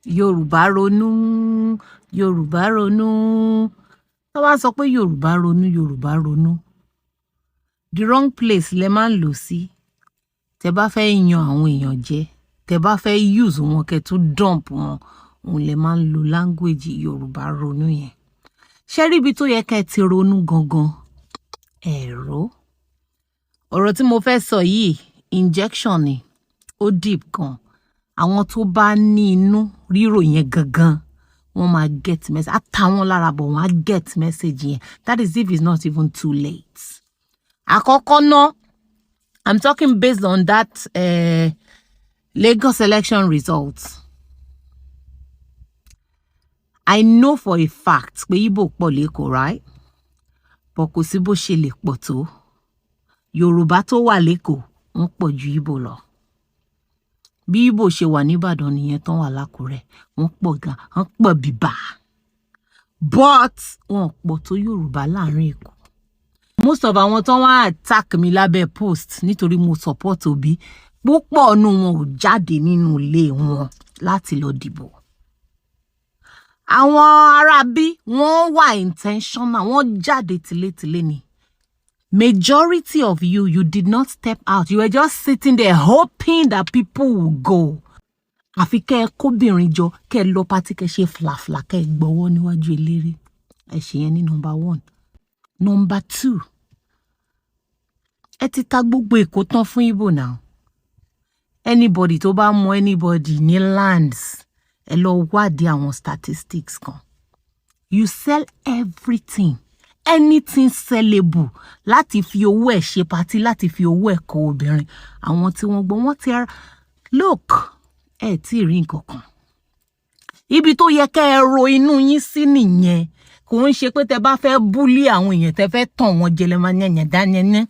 Yoruba Ronu, Yoruba Ronu. Tó bá sọ pé Yoruba Ronu, Yoruba Ronu. The wrong place lẹ máa ń lò sí. Tẹ́ bá fẹ́ yan àwọn èèyàn jẹ, tẹ́ bá fẹ́ use wọn kẹ́ tún dump wọn, òun lẹ máa ń lo language Yoruba Ronu yẹn. Ṣé rí ibi tó yẹ kẹ́ ti ronú gangan? Ẹ̀rọ. Ọ̀rọ̀ tí mo fẹ́ sọ yìí, injection ni, ó deep gan. Àwọn tó bá ní inú ríro yẹn gangan, wọ́n máa get message. Àtàwọn lára bọ̀ wọ́n á get message yẹn. That is if it's not even too late. Àkọ́kọ́ náà, I'm talking based on that Lagos election results. I know for a fact pé Igbo pọ̀ l'Ékòó, right? But kò sí bó ṣe lè pọ̀ tó. Yorùbá tó wà l'Ékòó wọ́n pọ̀ ju Igbo lọ. Bí Igbo ṣe wà ní Ìbàdàn nìyẹn tán wà l'Ákúrẹ́, wọ́n pọ̀ gan, wọ́n pọ̀ bíbà. But wọ́n pọ̀ tó Yorùbá láàrin Èkó. Most of àwọn tán wá attack mi lábẹ́ post nítorí mo support Obi, púpọ̀ nínú wọn ò jáde nínú ilé wọn láti lọ dìbò. Àwọn ará bí wọ́n wà intentional, wọ́n jáde tìletìle ni. Majority of you, you did not step out. You were just sitting there hoping that people will go. Àfi kẹ́ kóbìnrin jọ, kẹ́ lọ party kẹ́ ṣe flafla, kẹ́ gbọ́wọ́ níwájú eléré. Ẹ ṣe yẹn ní number 1. Number 2. Ẹ ti ta gbogbo Èkó tán fún Igbo now. Anybody tó bá mọ anybody ní lands, ẹ lọ wádìí àwọn statistics kan. You sell everything. Anything sellable láti fi owó ẹ̀ ṣe party, láti fi owó ẹ̀ kọ obìnrin. Àwọn tí wọ́n gbọ́ wọ́n ti ara. Look, ẹ tí rí nǹkan kan. Ibi tó yẹ kẹ́ ẹ ro inú yín sí nìyẹn. Kò ń ṣe pé tẹ́ bá fẹ́ bully àwọn èèyàn tẹ́ fẹ́ tàn wọ́n jẹ lẹ́ máa yẹn dányẹn.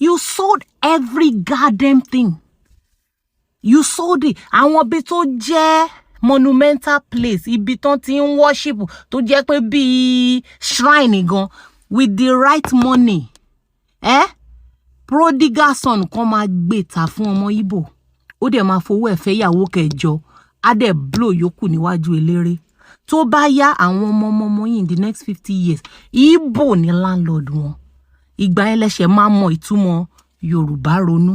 You sold every goddamn thing. You sold it. Àwọn ibi tó jẹ́ monumental place, ibi tán ti ń worship, tó jẹ́ pé bí shrine gan, with the right money. Prodigal son kan máa gbé ta fún ọmọ Igbo. Ó dẹ̀ máa fowó ẹ̀ fẹ́ yàwó kẹjọ. Á dẹ̀ blow yòókù níwájú eléré. Tó bá yá àwọn ọmọ yìí in the next 50 years, Igbo ni landlord wọn. Ìgbà ẹlẹ́ṣẹ̀ máa mọ ìtumọ̀ Yorùbá Ronu.